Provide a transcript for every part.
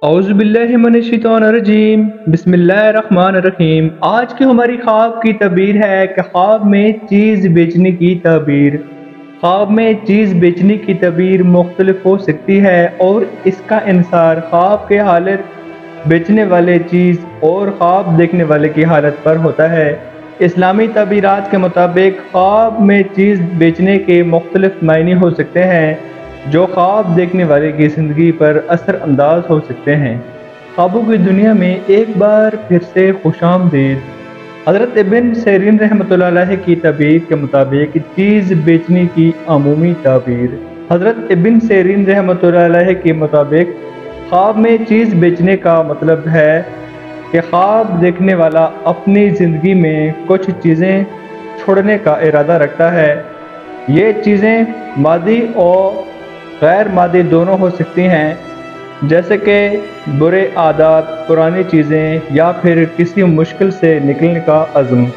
औज़ुबिल्लाहिमिनश्शैतानिर्रजीम बिस्मिल्लाहिर्रहमानिर्रहीम। आज की हमारी ख्वाब की तबीर है कि ख्वाब में चीज़ बेचने की तबीर। ख्वाब में चीज़ बेचने की तबीर मुख्तलिफ हो सकती है और इसका इंसार ख्वाब के हालत बेचने वाले चीज़ और ख्वाब देखने वाले की हालत पर होता है। इस्लामी तबीरात के मुताबिक ख्वाब में चीज़ बेचने के मुख्तलिफ मायने हो सकते हैं जो ख्वाब देखने वाले की ज़िंदगी पर असर अंदाज हो सकते हैं। ख्वाबों की दुनिया में एक बार फिर से खुशामदीद। हज़रत इब्न सीरीन रहमतुल्लाह अलैह की तबीर के मुताबिक चीज़ बेचने की अमूमी ताबीर। हज़रत इब्न सीरीन रहमतुल्लाह अलैह के मुताबिक ख्वाब में चीज़ बेचने का मतलब है कि ख्वाब देखने वाला अपनी ज़िंदगी में कुछ चीज़ें छोड़ने का इरादा रखता है। ये चीज़ें मादी और गैर मादी दोनों हो सकती हैं, जैसे कि बुरे आदत, पुरानी चीज़ें या फिर किसी मुश्किल से निकलने का अज़्म।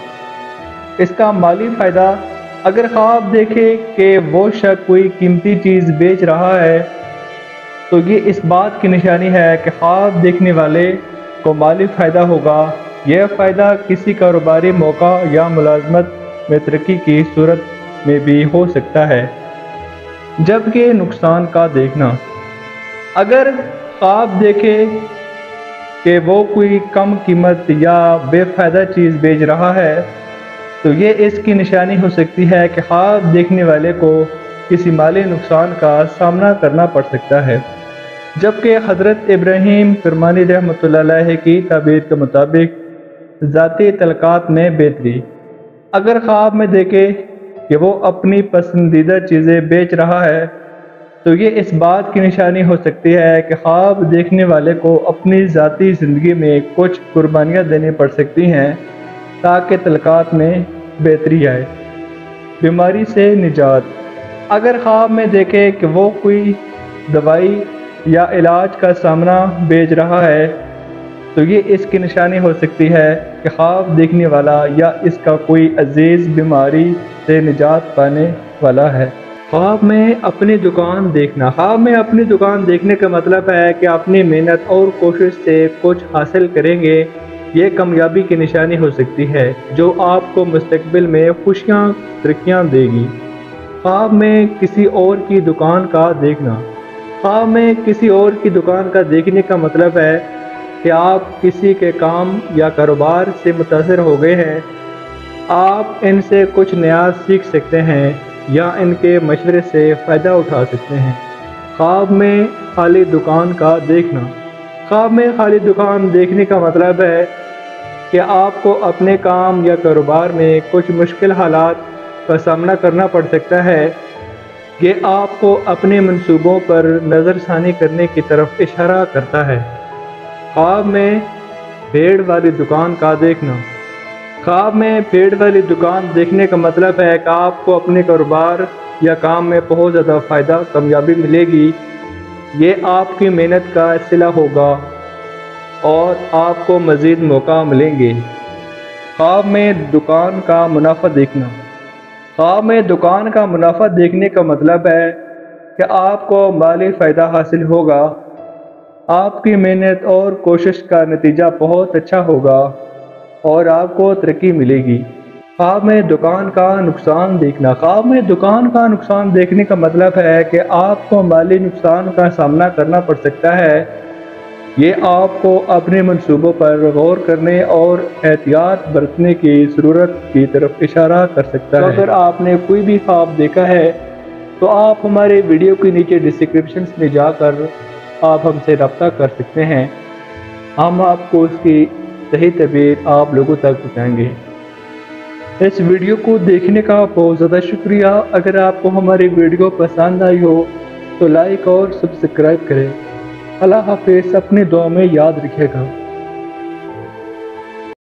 इसका माली फ़ायदा, अगर ख्वाब देखे कि वो शख्स कोई कीमती चीज़ बेच रहा है तो ये इस बात की निशानी है कि ख्वाब देखने वाले को माली फ़ायदा होगा। यह फ़ायदा किसी कारोबारी मौका या मुलाजमत में तरक्की की सूरत में भी हो सकता है। जबकि नुकसान का देखना, अगर ख्वाब देखे कि वो कोई कम कीमत या बेफ़ायदा चीज़ बेच रहा है तो ये इसकी निशानी हो सकती है कि ख्वाब देखने वाले को किसी माली नुकसान का सामना करना पड़ सकता है। जबकि हज़रत इब्राहीम करमानी रहमतुल्लाह अलैह की ताबीर के मुताबिक ज़ाती तलक़ात में बेहतरी, अगर ख्वाब में देखे कि वो अपनी पसंदीदा चीज़ें बेच रहा है तो ये इस बात की निशानी हो सकती है कि ख्वाब देखने वाले को अपनी ज़ाती ज़िंदगी में कुछ कुर्बानियाँ देनी पड़ सकती हैं ताकि तलक़ात में बेहतरी आए। बीमारी से निजात, अगर ख्वाब में देखे कि वो कोई दवाई या इलाज का सामना बेच रहा है तो ये इसकी निशानी हो सकती है कि ख्वाब देखने वाला या इसका कोई अजीज़ बीमारी से निजात पाने वाला है। ख्वाब में अपनी दुकान देखना, ख्वाब में अपनी दुकान देखने का मतलब है कि अपनी मेहनत और कोशिश से कुछ हासिल करेंगे। ये कामयाबी की निशानी हो सकती है जो आपको मुस्तकबिल में खुशियाँ तरक्कियाँ देगी। ख्वाब में किसी और की दुकान का देखना, ख्वाब में किसी और की दुकान का देखने का मतलब है कि आप किसी के काम या कारोबार से मुतासिर हो गए हैं। आप इनसे कुछ नया सीख सकते हैं या इनके मशवरे से फ़ायदा उठा सकते हैं। ख्वाब में खाली दुकान का देखना, ख्वाब में खाली दुकान देखने का मतलब है कि आपको अपने काम या कारोबार में कुछ मुश्किल हालात का सामना करना पड़ सकता है। ये आपको अपने मंसूबों पर नज़रसानी करने की तरफ इशारा करता है। ख्वाब में भेड़ वाली दुकान का देखना, ख्वाब में भेड़ वाली दुकान देखने का मतलब है कि आपको अपने कारोबार या काम में बहुत ज़्यादा फ़ायदा, कामयाबी मिलेगी। ये आपकी मेहनत का सिला होगा और आपको मज़ीद मौका मिलेंगे। ख्वाब में दुकान का मुनाफा देखना, ख्वाब में दुकान का मुनाफा देखने का मतलब है कि आपको माली फ़ायदा हासिल होगा। आपकी मेहनत और कोशिश का नतीजा बहुत अच्छा होगा और आपको तरक्की मिलेगी। ख्वाब में दुकान का नुकसान देखना, ख्वाब में दुकान का नुकसान देखने का मतलब है कि आपको माली नुकसान का सामना करना पड़ सकता है। ये आपको अपने मंसूबों पर गौर करने और एहतियात बरतने की ज़रूरत की तरफ इशारा कर सकता है। अगर आपने कोई भी ख्वाब देखा है तो आप हमारे वीडियो के नीचे डिस्क्रिप्शन में जाकर आप हमसे रब्ता कर सकते हैं। हम आपको उसकी सही तबीर आप लोगों तक पहुँचाएंगे। इस वीडियो को देखने का बहुत ज़्यादा शुक्रिया। अगर आपको हमारी वीडियो पसंद आई हो तो लाइक और सब्सक्राइब करें। अल्लाह हाफ़िज़, अपनी दुआ में याद रखिएगा।